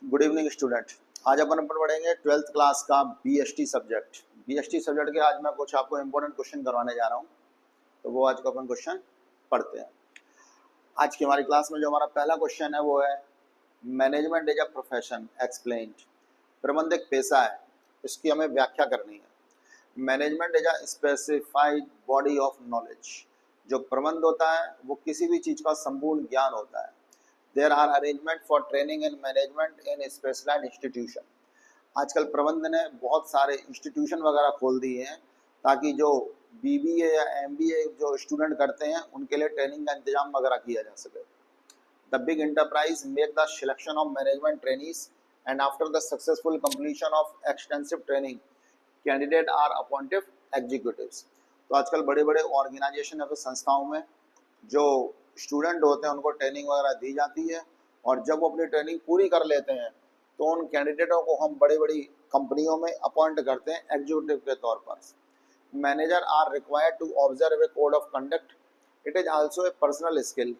Good evening student. आज अपन पढ़ेंगे 12th class का बीएसटी सब्जेक्ट। बीएसटी सब्जेक्ट के आज मैं कुछ आपको इंपॉर्टेंट क्वेश्चन करवाने जा रहा हूँ, तो वो आज को अपन क्वेश्चन पढ़ते हैं। आज की हमारी क्लास में जो हमारा पहला क्वेश्चन है वो है management is a profession explained. प्रबंध एक पेशा है, इसकी हमें व्याख्या करनी है। Management is a specified body of knowledge. जो प्रबंध होता है वो किसी भी चीज़ का संपूर्ण ज्ञान होता है। There are arrangement for training and management in specialized institution। आजकल प्रबंध ने बहुत सारे इंस्टीट्यूशन वगैरह खोल दिए हैं ताकि जो बीबीए या एमबीए जो स्टूडेंट करते हैं उनके लिए ट्रेनिंग का इंतजाम वगैरह किया जा सके। The big enterprise make the selection of management trainees and after the successful completion of extensive training candidate are appointed executives. तो आजकल बड़े बड़े ऑर्गेनाइजेशन या फिर संस्थाओं में जो स्टूडेंट होते हैं उनको ट्रेनिंग वगैरह दी जाती है, और जब वो अपनी ट्रेनिंग पूरी कर लेते हैं तो उन कैंडिडेटों को हम बड़ी बड़ी कंपनियों में अपॉइंट करते हैं एग्जीक्यूटिव के तौर पर। Manager are required to observe a code of conduct. It is also a personal skill.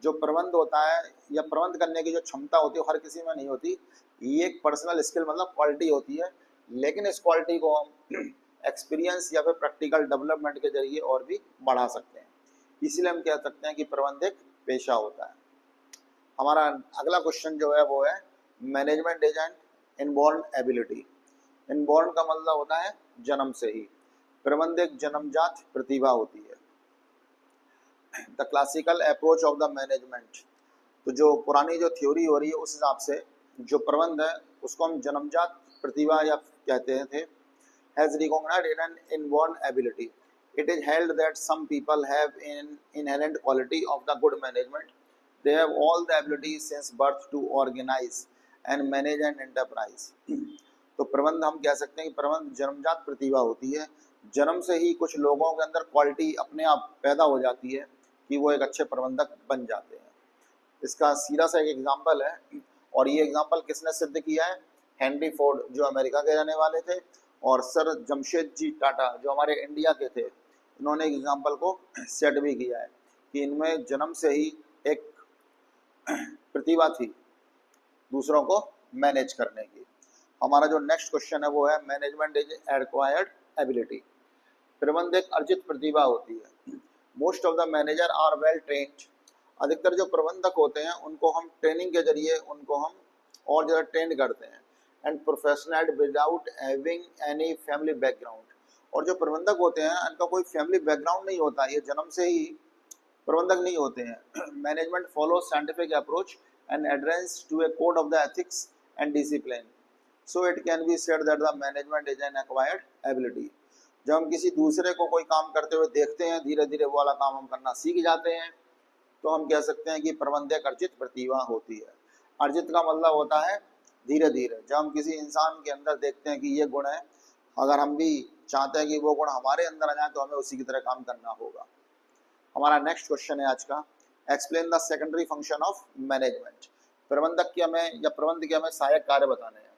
जो प्रबंध होता है या प्रबंध करने की जो क्षमता होती है हर किसी में नहीं होती। ये एक पर्सनल स्किल मतलब क्वालिटी होती है, लेकिन इस क्वालिटी को हम एक्सपीरियंस या फिर प्रैक्टिकल डेवलपमेंट के जरिए और भी बढ़ा सकते हैं। इसीलिए हम कह सकते हैं कि प्रबंध एक पेशा होता है। हमारा अगला क्वेश्चन जो है वो है management is N inborn ability. Inborn का मतलब होता है जन्म से ही। प्रबंध एक जन्मजात प्रतिभा होती है। The classical approach of the management. तो जो पुरानी जो थ्योरी हो रही है उस हिसाब से जो प्रबंध है उसको हम जन्मजात प्रतिभा या कहते थे। Has recognised an inborn ability. It is held that some people have an inherent quality of the good management. They have all the abilities since birth to organize and manage an enterprise. तो प्रबंध हम कह सकते हैं कि प्रबंध जन्मजात प्रतिभा होती है। जन्म से ही कुछ लोगों के अंदर क्वालिटी अपने आप पैदा हो जाती है कि वो एक अच्छे प्रबंधक बन जाते हैं। इसका सीधा सा एक एग्जाम्पल है, और ये एग्जाम्पल किसने सिद्ध किया है? हेनरी फोर्ड जो अमेरिका के रहने वाले थे, और सर जमशेदजी टाटा जो हमारे इंडिया के थे। इन्होंने एग्जाम्पल को सेट भी किया है कि इनमें जन्म से ही एक प्रतिभा थी दूसरों को मैनेज करने की। हमारा जो नेक्स्ट क्वेश्चन है वो है मैनेजमेंट इज एक्वायर्ड एबिलिटी। प्रबंध एक अर्जित प्रतिभा होती है। Most of the manager are well trained. अधिकतर जो प्रबंधक होते हैं उनको हम ट्रेनिंग के जरिए उनको हम और ज़्यादा ट्रेंड करते हैं। And professional without having any family background. और जो प्रबंधक होते हैं इनका कोई फैमिली बैकग्राउंड नहीं होता, ये जन्म से ही प्रबंधक नहीं होते हैं। Management follow scientific approach and adherence to a code of the ethics and discipline. So it can be said that the management is an acquired ability. जब हम किसी दूसरे को कोई काम करते हुए देखते हैं, धीरे धीरे वो वाला काम हम करना सीख जाते हैं, तो हम कह सकते हैं कि प्रबंध एक अर्जित प्रतिभा होती है। अर्जित का मतलब होता है धीरे धीरे। जब हम किसी इंसान के अंदर देखते हैं कि ये गुण है, अगर हम भी चाहते हैं कि वो गुण हमारे अंदर आ जाए तो हमें उसी की तरह काम करना होगा। हमारा नेक्स्ट क्वेश्चन है आज का, explain the secondary function of management. प्रबंधक के हमें या प्रबंध के हमें सहायक कार्य बताने हैं।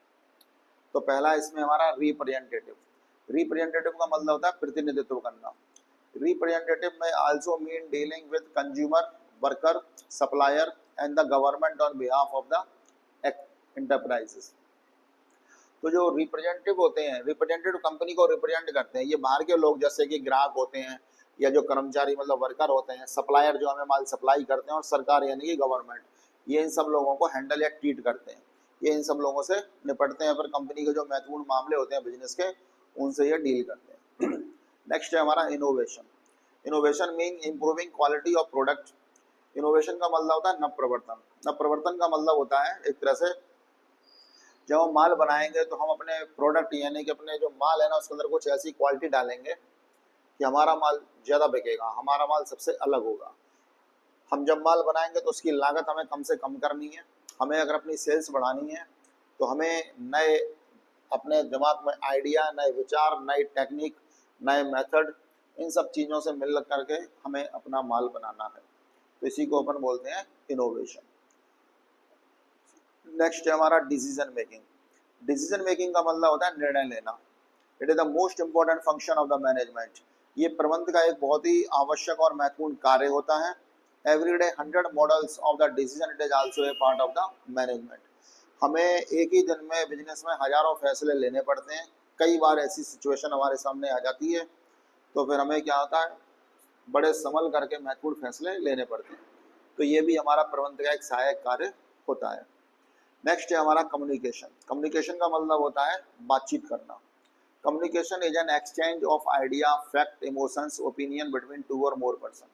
तो पहला इसमें हमारा रिप्रेजेंटेटिव। रिप्रेजेंटेटिव का मतलब होता है प्रतिनिधित्व करना। रिप्रेजेंटेटिव में also mean dealing with consumer, worker, supplier and the government on behalf of the enterprises. तो जो रिप्रेजेंटेटिव होते हैं, रिप्रेजेंटेटिव कंपनी को रिप्रेजेंट करते हैं। ये बाहर के लोग जैसे कि ग्राहक होते हैं या जो कर्मचारी मतलब वर्कर होते हैं, सप्लायर जो हमें माल सप्लाई करते हैं, और सरकार यानी कि गवर्नमेंट, ये इन सब लोगों को हैंडल या ट्रीट करते हैं। ये इन सब लोगों से निपटते हैं, फिर कंपनी के जो महत्वपूर्ण मामले होते हैं बिजनेस के, उनसे ये डील करते हैं। नेक्स्ट है हमारा innovation. Innovation mean improving quality of product. Innovation का मतलब होता है नवप्रवर्तन। नवप्रवर्तन का मतलब होता है एक तरह से जब हम माल बनाएंगे तो हम अपने प्रोडक्ट यानी कि अपने जो माल है ना उसके अंदर कुछ ऐसी क्वालिटी डालेंगे कि हमारा माल ज़्यादा बिकेगा, हमारा माल सबसे अलग होगा। हम जब माल बनाएंगे तो उसकी लागत हमें कम से कम करनी है। हमें अगर अपनी सेल्स बढ़ानी है तो हमें नए अपने दिमाग में आइडिया, नए विचार, नई टेक्निक, नए मेथड, इन सब चीज़ों से मिल करके हमें अपना माल बनाना है। तो इसी को अपन बोलते हैं इनोवेशन। नेक्स्ट है हमारा डिसीजन मेकिंग। डिसीजन मेकिंग का मतलब होता है निर्णय लेना। It is the most important function of the management. ये प्रबंध का एक बहुत ही आवश्यक और महत्वपूर्ण कार्य होता है। Every day 100 models of the decision it is also A part of the management. हमें एक ही दिन में बिजनेस में हजारों फैसले लेने पड़ते हैं। कई बार ऐसी सिचुएशन हमारे सामने आ जाती है, तो फिर हमें क्या होता है, बड़े संभल करके महत्वपूर्ण फैसले लेने पड़ते हैं। तो ये भी हमारा प्रबंधन का एक सहायक कार्य होता है। नेक्स्ट है हमारा कम्युनिकेशन। कम्युनिकेशन का मतलब होता है बातचीत करना। Communication is an exchange of idea, fact, emotions, opinion between two और मोर पर्सन।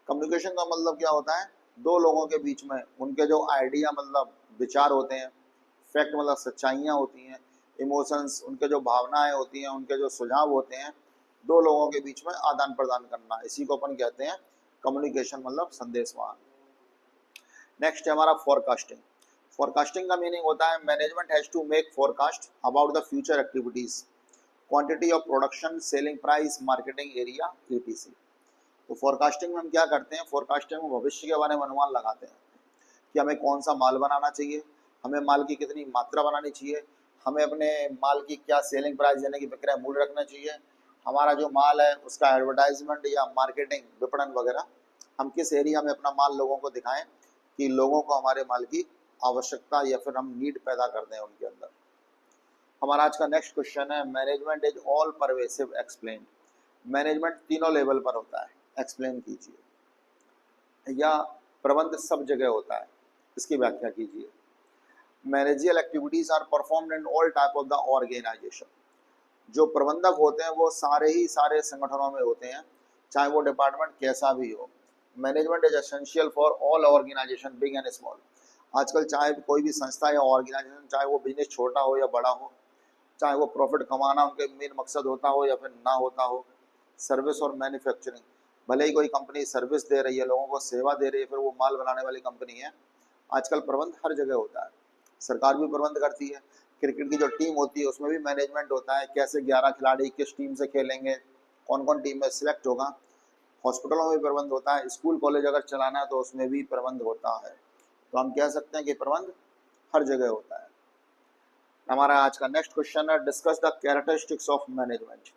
कम्युनिकेशन का मतलब क्या होता है, दो लोगों के बीच में उनके जो आइडिया मतलब विचार होते हैं, फैक्ट मतलब सच्चाइयाँ होती हैं, इमोशंस उनके जो भावनाएं होती हैं, उनके जो सुझाव होते हैं, दो लोगों के बीच में आदान प्रदान करना, इसी को अपन कहते हैं कम्युनिकेशन मतलब संदेशवाहन। नेक्स्ट है हमारा फोरकास्टिंग। फोरकास्टिंग का मीनिंग होता है management has to make forecast about the future activities, quantity of production, selling price, marketing area, etc। तो फोरकास्टिंग में हम क्या करते हैं, फोरकास्टिंग में भविष्य के बारे में अनुमान लगाते हैं कि हमें कौन सा माल बनाना चाहिए, हमें माल की कितनी मात्रा बनानी चाहिए, हमें अपने माल की क्या सेलिंग प्राइस यानी कि विक्रय मूल्य रखना चाहिए, हमारा जो माल है उसका एडवर्टाइजमेंट या मार्केटिंग विपणन वगैरह, हम किस एरिया में अपना माल लोगों को दिखाएं कि लोगों को हमारे माल की आवश्यकता या फिर हम नीड पैदा कर दें उनके अंदर। हमारा आज का नेक्स्ट क्वेश्चन है management is all pervasive explain. Management तीनों लेवल पर होता है, एक्सप्लेन कीजिए। या प्रबंध सब जगह होता है, इसकी व्याख्या कीजिए। Managerial activities are performed in all type of the organisation. जो प्रबंधक होते हैं वो सारे ही सारे संगठनों में होते हैं, चाहे वो डिपार्टमेंट कैसा भी हो। Management is essential for all organisation big and small. आजकल चाहे कोई भी संस्था या ऑर्गेनाइजेशन, चाहे वो बिजनेस छोटा हो या बड़ा हो, चाहे वो प्रॉफिट कमाना उनके मेन मकसद होता हो या फिर ना होता हो, सर्विस और मैन्युफैक्चरिंग, भले ही कोई कंपनी सर्विस दे रही है, लोगों को सेवा दे रही है, फिर वो माल बनाने वाली कंपनी है, आजकल प्रबंध हर जगह होता है। सरकार भी प्रबंध करती है। क्रिकेट की जो टीम होती है उसमें भी मैनेजमेंट होता है, कैसे 11 खिलाड़ी किस टीम से खेलेंगे, कौन कौन टीम में सिलेक्ट होगा। हॉस्पिटलों में भी प्रबंध होता है, स्कूल कॉलेज अगर चलाना है तो उसमें भी प्रबंध होता है। तो हम कह सकते हैं कि प्रबंध हर जगह होता है। हमारा आज का नेक्स्ट क्वेश्चन है discuss the characteristics of management.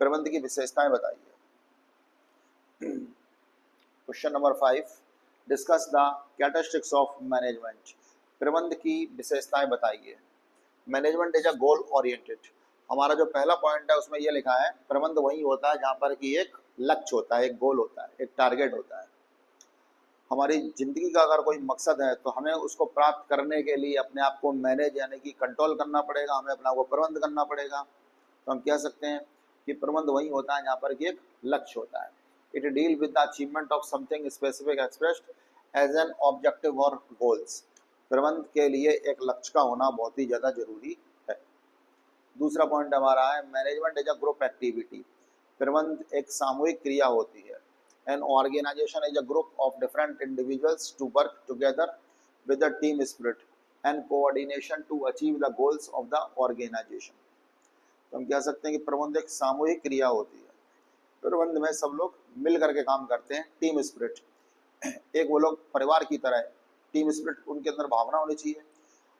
प्रबंध की विशेषताएं बताइए। Question number 5, discuss the characteristics of management. प्रबंध की विशेषताएं बताइए। Management is a goal oriented. हमारा जो पहला पॉइंट है उसमें यह लिखा है प्रबंध वही होता है जहां पर कि एक लक्ष्य होता है, एक गोल होता है, एक टारगेट होता है। हमारी जिंदगी का अगर कोई मकसद है तो हमें उसको प्राप्त करने के लिए अपने आप को मैनेज यानी कि कंट्रोल करना पड़ेगा, हमें अपना को प्रबंध करना पड़ेगा। तो हम कह सकते हैं कि प्रबंध वही होता है जहाँ पर कि एक लक्ष्य होता है। It deal with the achievement of something specific expressed as an objective और गोल्स। प्रबंध के लिए एक लक्ष्य का होना बहुत ही ज़्यादा जरूरी है। दूसरा पॉइंट हमारा है management is a group activity. प्रबंध एक सामूहिक क्रिया होती है। An organization is a group of different individuals to work together with a team spirit and coordination to achieve the goals of the organization। तो हम कह सकते हैं कि प्रबंध एक सामूहिक क्रिया होती है। प्रबंध में सब लोग मिल करके काम करते हैं, टीम स्पिरिट, एक वो लोग परिवार की तरह है। टीम स्पिरिट उनके अंदर भावना होनी चाहिए,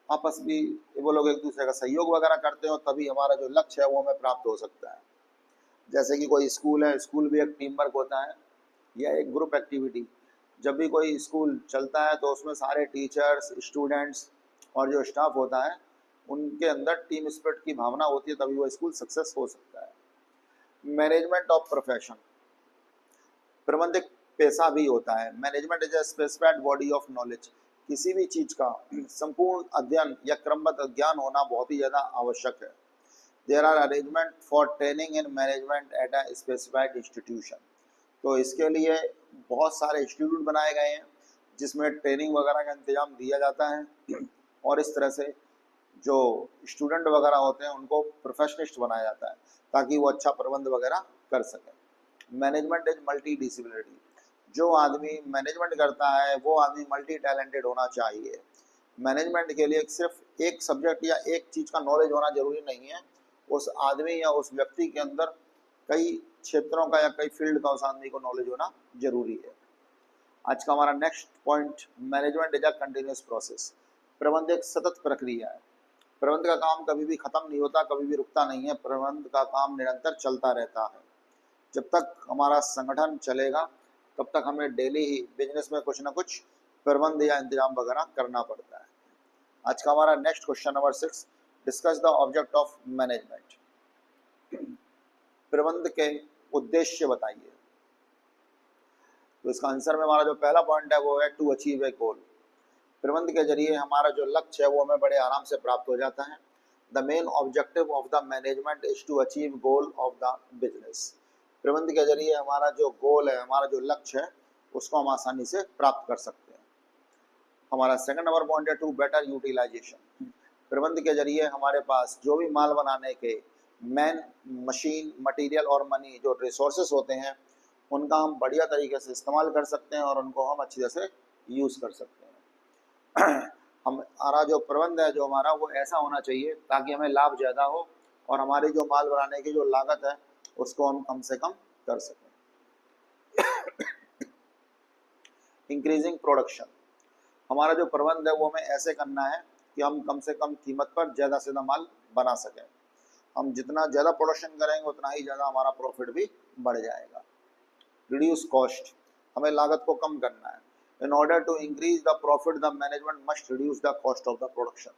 आपस में वो लोग एक दूसरे का सहयोग वगैरह करते हो, तभी हमारा जो लक्ष्य है वो हमें प्राप्त हो सकता है। जैसे कि कोई स्कूल है, स्कूल भी एक टीम वर्क होता है या एक ग्रुप एक्टिविटी। जब भी कोई स्कूल चलता है तो उसमें सारे टीचर्स, स्टूडेंट्स और जो स्टाफ होता है उनके अंदर टीम स्पिरिट की भावना होती है, तभी वो स्कूल सक्सेस हो सकता है। Management of profession. प्रबंध एक पेशा भी होता है। Management is a specified body of knowledge. किसी भी चीज का संपूर्ण अध्ययन या क्रमबद्ध ज्ञान होना बहुत ही ज़्यादा आवश्यक है। There are arrangement for training in management at a specified institution. तो इसके लिए बहुत सारे इंस्टीट्यूट बनाए गए हैं जिसमें ट्रेनिंग वगैरह का इंतजाम दिया जाता है और इस तरह से जो स्टूडेंट वगैरह होते हैं उनको प्रोफेशनिस्ट बनाया जाता है ताकि वो अच्छा प्रबंध वगैरह कर सकें। Management is multi disciplinary. जो आदमी मैनेजमेंट करता है वो आदमी मल्टी टैलेंटेड होना चाहिए। मैनेजमेंट के लिए सिर्फ एक सब्जेक्ट या एक चीज़ का नॉलेज होना जरूरी नहीं है, उस आदमी या उस व्यक्ति के अंदर कई क्षेत्रों का या कई फील्ड का उस आदमी को नॉलेज होना जरूरी है। आज का हमारा next point management is a continuous process. प्रबंध एक सतत प्रक्रिया है। प्रबंध का काम कभी भी खत्म नहीं होता, कभी भी रुकता नहीं है। प्रबंध का काम निरंतर चलता रहता है। जब तक हमारा संगठन चलेगा तब तक हमें डेली ही बिजनेस में कुछ ना कुछ प्रबंध या इंतजाम वगैरह करना पड़ता है। आज का हमारा next question number 6, discuss the object of management. प्रबंध के उद्देश्य बताइए। तो इसका आंसर में हमारा जो पहला पॉइंट है वो है टू अचीव ए गोल। प्रबंध के जरिए हमारा जो लक्ष्य है वो हमें बड़े आराम से प्राप्त हो जाता है। The main objective of the management is to achieve goal of the business. प्रबंध के जरिए हमारा जो गोल है, हमारा जो लक्ष्य है, उसको हम आसानी से प्राप्त कर सकते हैं। हमारा सेकंड नंबर पॉइंट है टू बेटर यूटिलाइजेशन। प्रबंध के जरिए हमारे पास जो भी माल बनाने के मैन, मशीन, मटेरियल और मनी जो रिसोर्सेस होते हैं, उनका हम बढ़िया तरीके से इस्तेमाल कर सकते हैं और उनको हम अच्छी तरह से यूज़ कर सकते हैं। हमारा जो प्रबंध है जो हमारा वो ऐसा होना चाहिए ताकि हमें लाभ ज़्यादा हो और हमारी जो माल बनाने की जो लागत है उसको हम कम से कम कर सकें। Increasing production. हमारा जो प्रबंध है वो हमें ऐसे करना है कि हम कम से कम कीमत पर ज़्यादा से ज़्यादा माल बना सकें। हम जितना ज़्यादा प्रोडक्शन करेंगे उतना ही ज़्यादा हमारा प्रॉफिट भी बढ़ जाएगा। Reduce cost. हमें लागत को कम करना है। In order to increase the profit, the management must reduce the cost of the production.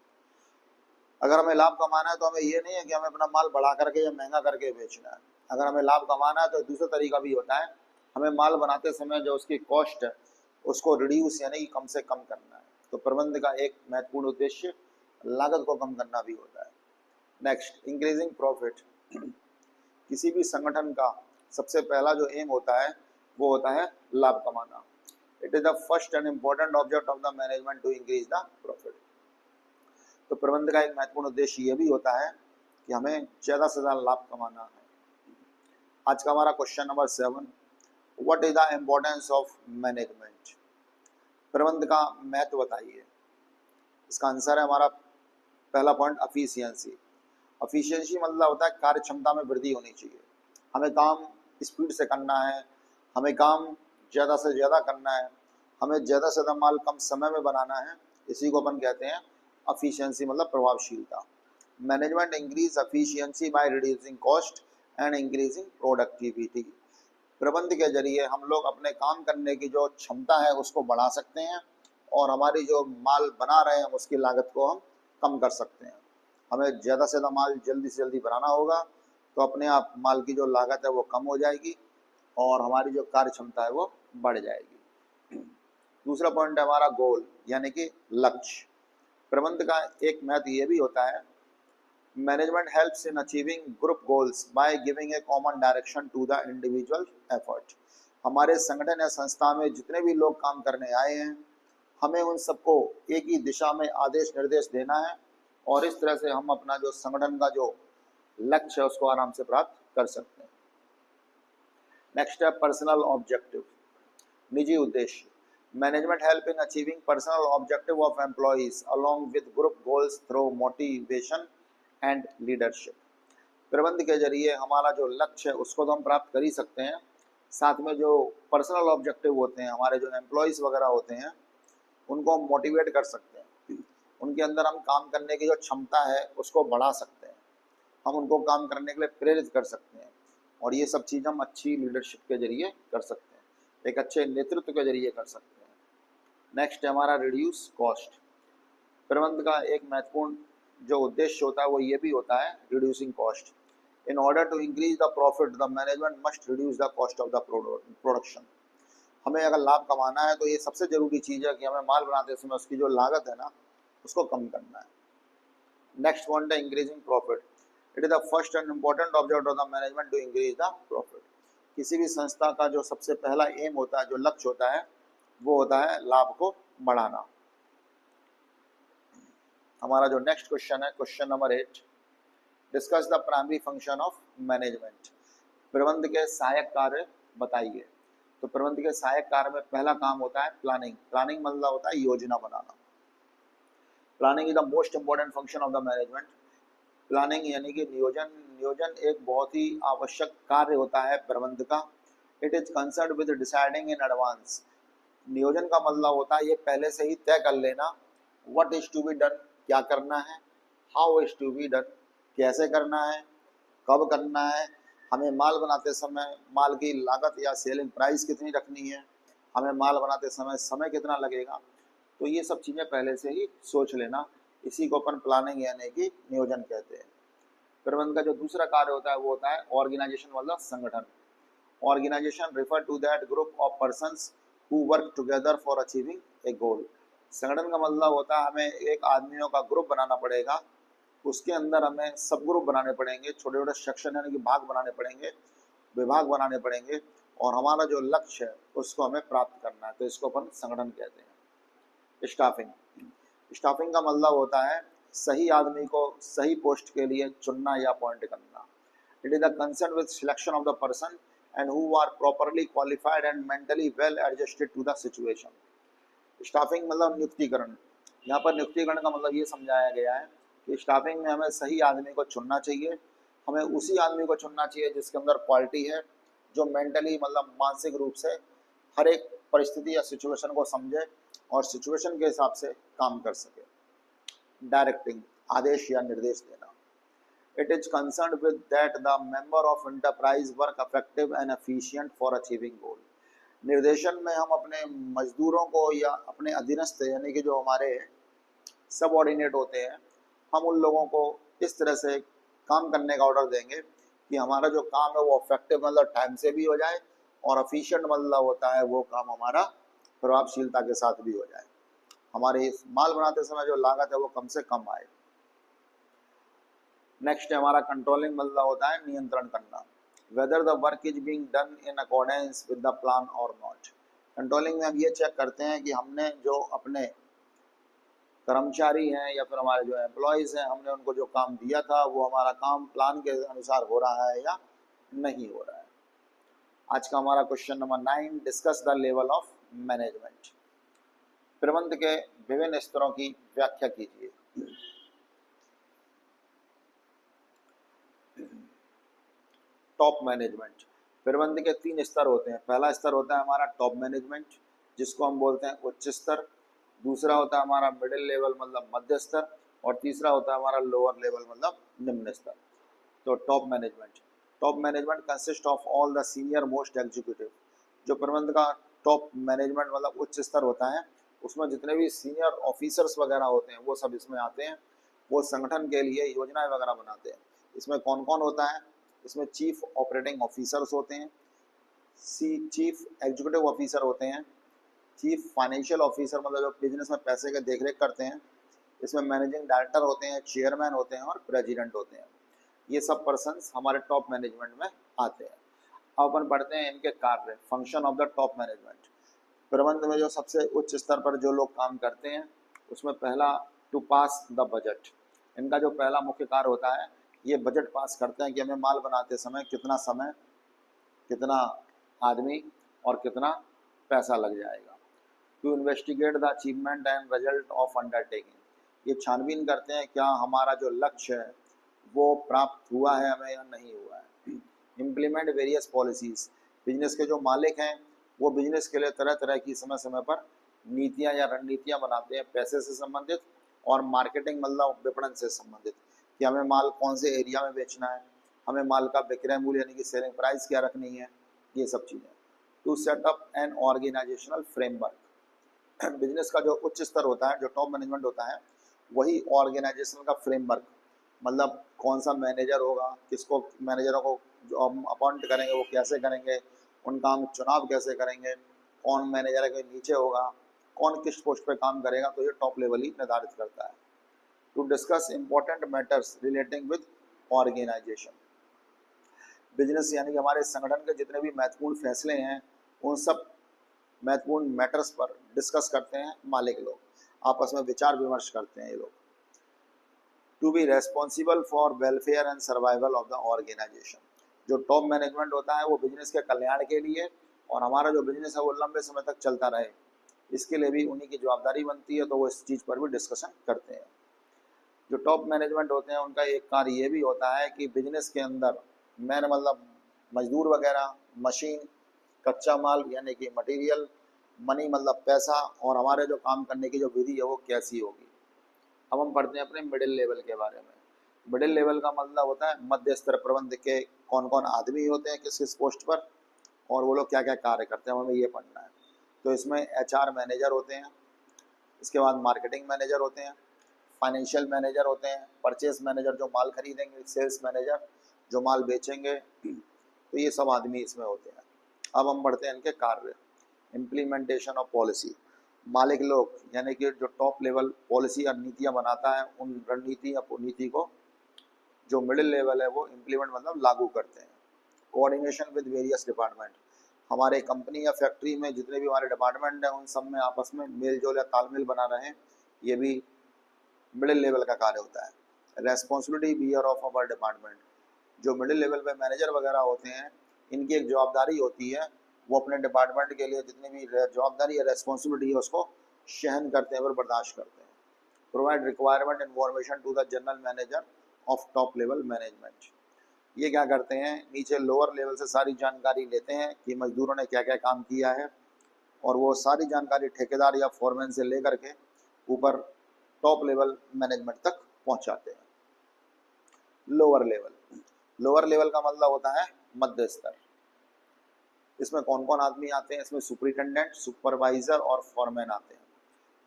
अगर हमें लाभ कमाना है तो हमें ये नहीं है कि हमें अपना माल बढ़ा करके या महंगा करके बेचना है। अगर हमें लाभ कमाना है तो दूसरा तरीका भी होता है, हमें माल बनाते समय जो उसकी कॉस्ट है उसको रिड्यूस यानी कि कम से कम करना है। तो प्रबंध का एक महत्वपूर्ण उद्देश्य लागत को कम करना भी होता है। Next, increasing profit. किसी भी संगठन का सबसे पहला जो एम होता है वो होता है लाभ कमाना। It is the first and important object of the management to increase the profit. तो प्रबंध का एक महत्वपूर्ण उद्देश्य ये भी होता है कि हमें ज़्यादा से ज़्यादा लाभ कमाना है। आज का हमारा question number 7, what is the importance of management. प्रबंध का महत्व बताइए। इसका आंसर है हमारा पहला पॉइंट एफिशिएंसी। एफिशिएंसी मतलब होता है कार्य क्षमता में वृद्धि होनी चाहिए। हमें काम स्पीड से करना है, हमें काम ज़्यादा से ज़्यादा करना है, हमें ज़्यादा से ज़्यादा माल कम समय में बनाना है। इसी को अपन कहते हैं एफिशिएंसी मतलब प्रभावशीलता। Management increase efficiency by reducing cost and increasing productivity. प्रबंध के जरिए हम लोग अपने काम करने की जो क्षमता है उसको बढ़ा सकते हैं और हमारी जो माल बना रहे हैं उसकी लागत को हम कम कर सकते हैं। हमें ज़्यादा से ज़्यादा माल जल्दी से जल्दी बनाना होगा तो अपने आप माल की जो लागत है वो कम हो जाएगी और हमारी जो कार्य क्षमता है वो बढ़ जाएगी। दूसरा पॉइंट है हमारा गोल यानी कि लक्ष्य। प्रबंध का एक महत्व ये भी होता है, management helps in achieving group goals by giving a common direction to the individual effort. हमारे संगठन या संस्था में जितने भी लोग काम करने आए हैं, हमें उन सबको एक ही दिशा में आदेश निर्देश देना है और इस तरह से हम अपना जो संगठन का जो लक्ष्य है उसको आराम से प्राप्त कर सकते हैं। नेक्स्ट है पर्सनल ऑब्जेक्टिव, निजी उद्देश्य। Management help in achieving personal objective of employees along with group goals through motivation and leadership. प्रबंध के जरिए हमारा जो लक्ष्य है उसको तो हम प्राप्त कर ही सकते हैं, साथ में जो पर्सनल ऑब्जेक्टिव होते हैं, हमारे जो एम्प्लॉइज वगैरह होते हैं, उनको हम मोटिवेट कर सकते हैं। उनके अंदर हम काम करने की जो क्षमता है उसको बढ़ा सकते हैं, हम उनको काम करने के लिए प्रेरित कर सकते हैं और ये सब चीज़ हम अच्छी लीडरशिप के जरिए कर सकते हैं, एक अच्छे नेतृत्व के जरिए कर सकते हैं। नेक्स्ट है हमारा रिड्यूस कॉस्ट। प्रबंध का एक महत्वपूर्ण जो उद्देश्य होता है वो ये भी होता है reducing cost. In order to increase the profit the management must reduce the cost of the production. हमें अगर लाभ कमाना है तो ये सबसे जरूरी चीज़ है कि हमें माल बनाते समय उसकी जो लागत है ना उसको कम करना है। नेक्स्ट पॉइंट है increasing profit. It is the first and important object of the management to increase the profit. किसी भी संस्था का जो सबसे पहला एम होता है, जो लक्ष्य होता है, वो होता है लाभ को बढ़ाना। हमारा जो नेक्स्ट क्वेश्चन है question number 8, discuss the primary function of management. प्रबंध के सहायक कार्य बताइए। तो प्रबंध के सहायक कार्य में पहला काम होता है प्लानिंग। प्लानिंग मतलब होता है योजना बनाना। Planning is the most important function of the management. Planning यानी कि नियोजन। नियोजन एक बहुत ही आवश्यक कार्य होता है प्रबंध का। It is concerned with deciding in advance. नियोजन का मतलब होता है ये पहले से ही तय कर लेना, what is to be done, क्या करना है, how is to be done, कैसे करना है, कब करना है, हमें माल बनाते समय माल की लागत या सेलिंग प्राइस कितनी रखनी है, हमें माल बनाते समय कितना लगेगा। तो ये सब चीज़ें पहले से ही सोच लेना, इसी को अपन प्लानिंग यानी कि नियोजन कहते हैं। प्रबंधन का जो दूसरा कार्य होता है वो होता है ऑर्गेनाइजेशन मतलब संगठन। Organisation refer to that group of persons who work together for achieving a goal. संगठन का मतलब होता है हमें एक आदमियों का ग्रुप बनाना पड़ेगा, उसके अंदर हमें सब ग्रुप बनाने पड़ेंगे, छोटे छोटे सेक्शन यानी कि भाग बनाने पड़ेंगे, विभाग बनाने पड़ेंगे, और हमारा जो लक्ष्य है उसको हमें प्राप्त करना है, तो इसको अपन संगठन कहते हैं। स्टाफिंग, स्टाफिंग का मतलब होता है सही आदमी को सही पोस्ट के लिए चुनना या अपॉइंट करना। It is the concern with selection of the person and who are properly qualified and mentally well adjusted to the situation. Staffing मतलब नियुक्तिकरण। यहाँ पर नियुक्तिकरण का मतलब ये समझाया गया है कि स्टाफिंग में हमें सही आदमी को चुनना चाहिए, हमें उसी आदमी को चुनना चाहिए जिसके अंदर क्वालिटी है, जो मेंटली मतलब मानसिक रूप से हर एक परिस्थिति या सिचुएशन को समझे और सिचुएशन के हिसाब से काम कर सके। डायरेक्टिंग, आदेश या निर्देश देना। It is concern with that the member of enterprise work effective and efficient for achieving goal. निर्देशन में हम अपने मजदूरों को या अपने अधीनस्थ यानी कि जो हमारे सबऑर्डिनेट होते हैं, हम उन लोगों को इस तरह से काम करने का ऑर्डर देंगे कि हमारा जो काम है वो इफेक्टिव मतलब टाइम से भी हो जाए, और एफिशिएंट मतलब होता है वो काम हमारा प्रभावशीलता के साथ भी हो जाए, हमारे माल बनाते समय जो लागत है वो कम से कम आए। नेक्स्ट है हमारा कंट्रोलिंग मतलब होता है नियंत्रण करना। Whether the work is being done in accordance with the plan और नॉट। कंट्रोलिंग में हम ये चेक करते हैं कि हमने जो अपने कर्मचारी हैं या फिर हमारे जो एम्प्लॉयज़ हैं, हमने उनको जो काम दिया था वो हमारा काम प्लान के अनुसार हो रहा है या नहीं हो रहा है। आज का हमारा question number 9, discuss the level of management. प्रबंधन के विभिन्न स्तरों की व्याख्या कीजिए। Top management. प्रबंधन के 3 स्तर होते हैं। पहला स्तर होता है हमारा टॉप मैनेजमेंट, जिसको हम बोलते हैं उच्च स्तर। दूसरा होता है हमारा मिडिल लेवल मतलब मध्य स्तर, और तीसरा होता है हमारा लोअर लेवल मतलब निम्न स्तर। तो top management consist of all the senior most executive. जो प्रबंधन का टॉप मैनेजमेंट मतलब उच्च स्तर होता है, उसमें जितने भी सीनियर ऑफिसर्स वगैरह होते हैं वो सब इसमें आते हैं। वो संगठन के लिए योजनाएं वगैरह बनाते हैं। इसमें कौन कौन होता है? इसमें चीफ ऑपरेटिंग ऑफिसर्स होते हैं, चीफ एग्जीक्यूटिव ऑफिसर होते हैं, चीफ फाइनेंशियल ऑफिसर मतलब जो बिजनेस में पैसे के देखरेख करते हैं, इसमें मैनेजिंग डायरेक्टर होते हैं, चेयरमैन होते हैं और प्रेसिडेंट होते हैं। ये सब पर्सन्स हमारे टॉप मैनेजमेंट में आते हैं। अब अपन पढ़ते हैं इनके कार्य, function of the top management. प्रबंधन में जो सबसे उच्च स्तर पर जो लोग काम करते हैं, उसमें पहला टू पास द बजट। इनका जो पहला मुख्य कार्य होता है, ये बजट पास करते हैं कि हमें माल बनाते समय कितना समय, कितना आदमी और कितना पैसा लग जाएगा। To investigate the achievement and result of undertaking. ये छानबीन करते हैं क्या हमारा जो लक्ष्य है वो प्राप्त हुआ है हमें या नहीं हुआ है। Implement various policies. बिजनेस के जो मालिक हैं वो बिजनेस के लिए तरह तरह की समय समय पर नीतियां या रणनीतियां बनाते हैं, पैसे से संबंधित और मार्केटिंग मतलब विपणन से संबंधित, कि हमें माल कौन से एरिया में बेचना है, हमें माल का विक्रय मूल्य यानी कि सेलिंग प्राइस क्या रखनी है, ये सब चीज़ें। To set up an organisational framework. Business का जो उच्च स्तर होता है, जो टॉप मैनेजमेंट होता है, वही ऑर्गेनाइजेशन का फ्रेमवर्क मतलब कौन सा मैनेजर होगा, किसको मैनेजरों को जो हम अपॉइंट करेंगे वो कैसे करेंगे, उनका हम चुनाव कैसे करेंगे, कौन मैनेजर के नीचे होगा, कौन किस पोस्ट पे काम करेगा, तो ये टॉप लेवल ही निर्धारित करता है। To discuss important matters relating with organisation. Business यानी कि हमारे संगठन के जितने भी महत्वपूर्ण फैसले हैं, उन सब महत्वपूर्ण मैटर्स पर डिस्कस करते हैं मालिक लोग, आपस में विचार विमर्श करते हैं ये लोग। To be responsible for welfare and survival of the organisation. जो टॉप मैनेजमेंट होता है वो बिजनेस के कल्याण के लिए और हमारा जो बिजनेस है वो लंबे समय तक चलता रहे, इसके लिए भी उन्हीं की जवाबदारी बनती है, तो वो इस चीज़ पर भी डिस्कशन करते हैं। जो टॉप मैनेजमेंट होते हैं उनका एक कार्य ये भी होता है कि बिजनेस के अंदर मैन मतलब मजदूर वगैरह, मशीन, कच्चा माल यानी कि मटेरियल, मनी मतलब पैसा, और हमारे जो काम करने की जो विधि है वो कैसी होगी। अब हम पढ़ते हैं अपने मिडिल लेवल के बारे में। मिडिल लेवल का मतलब होता है मध्य स्तर प्रबंध के कौन कौन आदमी होते हैं किस किस पोस्ट पर, और वो लोग क्या क्या कार्य करते हैं, हमें ये पढ़ना है। तो इसमें HR मैनेजर होते हैं, इसके बाद मार्केटिंग मैनेजर होते हैं, फाइनेंशियल मैनेजर होते हैं, परचेस मैनेजर जो माल खरीदेंगे, सेल्स मैनेजर जो माल बेचेंगे, तो ये सब आदमी इसमें होते हैं। अब हम बढ़ते हैं इनके कार्य। इम्प्लीमेंटेशन ऑफ पॉलिसी, मालिक लोग यानी कि जो टॉप लेवल पॉलिसी और नीतियाँ बनाता है, उन रणनीति या नीति को जो मिडिल लेवल है वो इम्प्लीमेंट मतलब लागू करते हैं। कोऑर्डिनेशन विद वेरियस डिपार्टमेंट, हमारे कंपनी या फैक्ट्री में जितने भी हमारे डिपार्टमेंट हैं उन सब में आपस में मेल जोल या तालमेल बना रहे हैं, ये भी मिडिल लेवल का कार्य होता है। Responsibility bear of our department, जो मिडिल लेवल पे मैनेजर वगैरह होते हैं, इनकी एक जवाबदारी होती है, वो अपने डिपार्टमेंट के लिए जितनी भी जवाबदारी या रेस्पॉन्सिबिलिटी है उसको सहन करते हैं और बर्दाश्त करते हैं। Provide requirement information to the general manager of top level management, ये क्या करते हैं, नीचे लोअर लेवल से सारी जानकारी लेते हैं कि मजदूरों ने क्या क्या काम किया है, और वो सारी जानकारी ठेकेदार या फोरमैन से लेकर के ऊपर टॉप लेवल मैनेजमेंट तक पहुंचाते हैं। लोअर लेवल का मतलब होता है मध्य स्तर। इसमें कौन कौन आदमी आते हैं, इसमें सुपरिटेंडेंट, सुपरवाइजर और फॉरमैन आते हैं।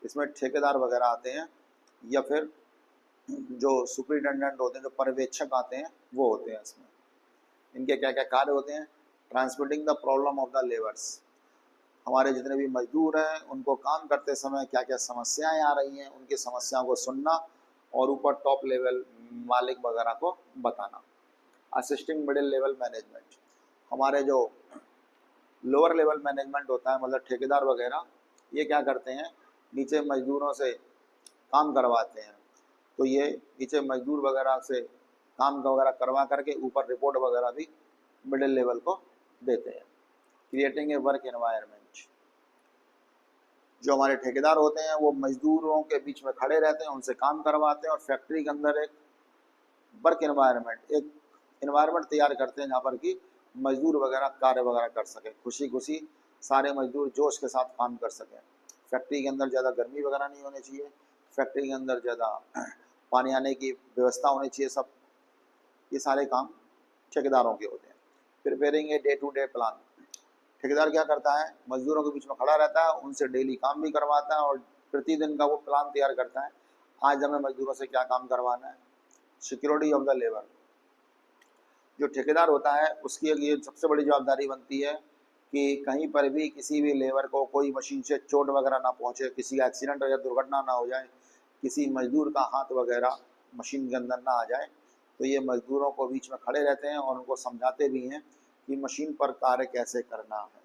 इसमें ठेकेदार वगैरह आते हैं, या फिर जो सुपरिटेंडेंट होते हैं, जो पर्यवेक्षक आते हैं, वो होते हैं इसमें। इनके क्या क्या कार्य होते हैं, transmitting the problem of the labours, हमारे जितने भी मजदूर हैं उनको काम करते समय क्या क्या समस्याएं आ रही हैं, उनकी समस्याओं को सुनना और ऊपर टॉप लेवल मालिक वगैरह को बताना। असिस्टिंग मिडिल लेवल मैनेजमेंट, हमारे जो लोअर लेवल मैनेजमेंट होता है मतलब ठेकेदार वगैरह, ये क्या करते हैं, नीचे मजदूरों से काम करवाते हैं, तो ये नीचे मजदूर वगैरह से काम वगैरह करवा करके ऊपर रिपोर्ट वगैरह भी मिडिल लेवल को देते हैं। क्रिएटिंग ए वर्क एनवायरनमेंट, जो हमारे ठेकेदार होते हैं वो मजदूरों के बीच में खड़े रहते हैं, उनसे काम करवाते हैं और फैक्ट्री के अंदर एक वर्क एनवायरनमेंट, एक एनवायरनमेंट तैयार करते हैं जहाँ पर कि मजदूर वगैरह कार्य वगैरह कर सके, खुशी खुशी सारे मजदूर जोश के साथ काम कर सकें। फैक्ट्री के अंदर ज़्यादा गर्मी वगैरह नहीं होनी चाहिए, फैक्ट्री के अंदर ज़्यादा पानी आने की व्यवस्था होनी चाहिए, सब ये सारे काम ठेकेदारों के होते हैं। Preparing a day to day plan, ठेकेदार क्या करता है, मजदूरों के बीच में खड़ा रहता है, उनसे डेली काम भी करवाता है और प्रतिदिन का वो प्लान तैयार करता है, आज हमें मजदूरों से क्या काम करवाना है। सिक्योरिटी ऑफ द लेबर, जो ठेकेदार होता है उसकी ये सबसे बड़ी जवाबदारी बनती है कि कहीं पर भी किसी भी लेबर को कोई मशीन से चोट वगैरह ना पहुंचे, किसी का एक्सीडेंट या दुर्घटना ना हो जाए, किसी मजदूर का हाथ वगैरह मशीन के अंदर ना आ जाए, तो ये मजदूरों को बीच में खड़े रहते हैं और उनको समझाते भी हैं कि मशीन पर कार्य कैसे करना है।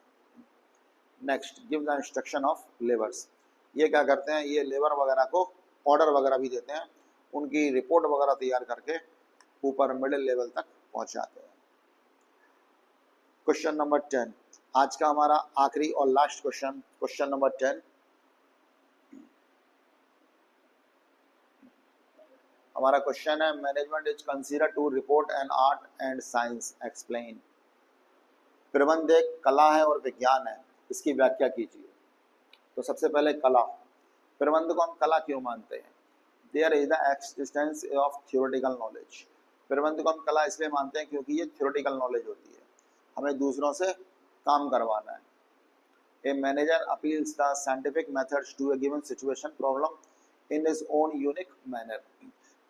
Next, give the instruction of labours, ये क्या करते हैं, ये लेबर वगैरह को ऑर्डर वगैरह भी देते हैं, उनकी रिपोर्ट वगैरह तैयार करके ऊपर मिडिल लेवल तक पहुंचाते हैं। क्वेश्चन नंबर 10, आज का हमारा आखिरी और लास्ट क्वेश्चन, क्वेश्चन नंबर 10, हमारा क्वेश्चन है management is consider to report an art and science, explain. प्रबंध एक कला है और विज्ञान है, इसकी व्याख्या कीजिए। तो सबसे पहले कला, प्रबंध को हम कला क्यों मानते हैं, there is the existence of theoretical knowledge, प्रबंध को हम कला इसलिए मानते हैं क्योंकि ये थियोरेटिकल नॉलेज होती है, हमें दूसरों से काम करवाना है। A manager appeals the scientific methods to a given situation problem in his own unique manner,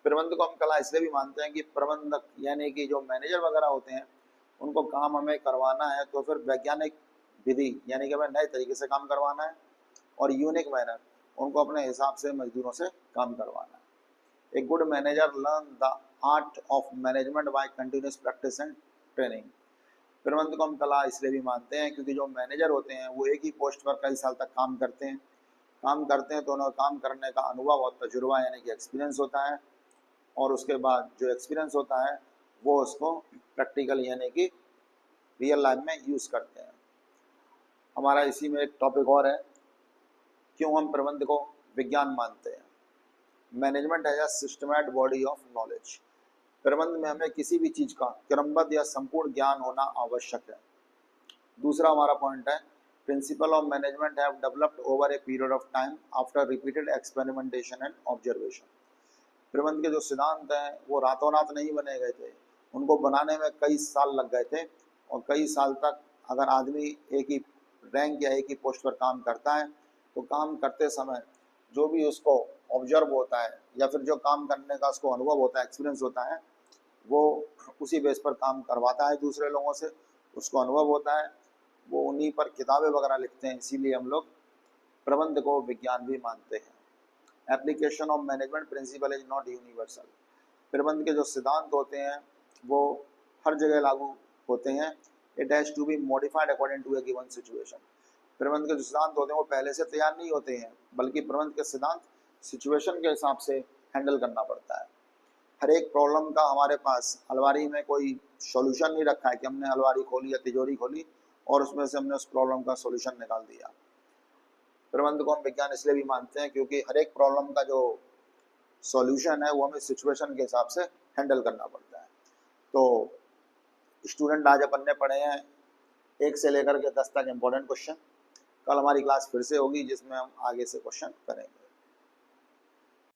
प्रबंध को हम कला इसलिए भी मानते हैं कि प्रबंधक यानी कि जो मैनेजर वगैरह होते हैं उनको काम हमें करवाना है तो फिर वैज्ञानिक विधि यानी कि हमें नए तरीके से काम करवाना है, और यूनिक मैनर उनको अपने हिसाब से मजदूरों से काम करवाना है। A good manager learn the art of management by continuous practice and training, प्रबंध को हम कला इसलिए भी मानते हैं क्योंकि जो मैनेजर होते हैं वो एक ही पोस्ट पर कई साल तक काम करते हैं तो उन्हें काम करने का अनुभव और तजुर्बा यानी कि एक्सपीरियंस होता है, और उसके बाद जो एक्सपीरियंस होता है वो उसको प्रैक्टिकल यानी कि रियल लाइफ में यूज़ करते हैं। हमारा इसी में एक टॉपिक और है, क्यों हम प्रबंध को विज्ञान मानते हैं। मैनेजमेंट है सिस्टमैटिक बॉडी ऑफ नॉलेज, प्रबंध में हमें किसी भी चीज़ का क्रमबद्ध या संपूर्ण ज्ञान होना आवश्यक है। दूसरा हमारा पॉइंट है, principle of management have developed over a period of time after repeated experimentation and observation, प्रबंध के जो सिद्धांत हैं वो रातों रात नहीं बने गए थे, उनको बनाने में कई साल लग गए थे, और कई साल तक अगर आदमी एक ही रैंक या एक ही पोस्ट पर काम करता है तो काम करते समय जो भी उसको ऑब्जर्व होता है या फिर जो काम करने का उसको अनुभव होता है, एक्सपीरियंस होता है, वो उसी बेस पर काम करवाता है दूसरे लोगों से, उसको अनुभव होता है, वो उन्हीं पर किताबें वगैरह लिखते हैं। इसीलिए हम लोग प्रबंध को विज्ञान भी मानते हैं। Application of management principle is not universal. प्रबंध के जो सिद्धांत होते हैं वो हर जगह लागू होते हैं। It has to be modified according to a given situation. प्रबंध के जो सिद्धांत होते हैं वो पहले से तैयार नहीं होते हैं, बल्कि प्रबंध के सिद्धांत सिचुएशन के हिसाब से हैंडल करना पड़ता है। हर एक प्रॉब्लम का हमारे पास अलमारी में कोई सॉल्यूशन नहीं रखा है कि हमने अलमारी खोली या तिजोरी खोली और उसमें से हमने उस प्रॉब्लम का सॉल्यूशन निकाल दिया। प्रबंध को हम विज्ञान इसलिए भी मानते हैं क्योंकि हर एक प्रॉब्लम का जो सॉल्यूशन है वो हमें सिचुएशन के हिसाब से हैंडल करना पड़ता है। तो स्टूडेंट, आज अपन ने पढ़े हैं 1 से लेकर के 10 तक इम्पोर्टेंट क्वेश्चन। कल हमारी क्लास फिर से होगी जिसमें हम आगे से क्वेश्चन करेंगे।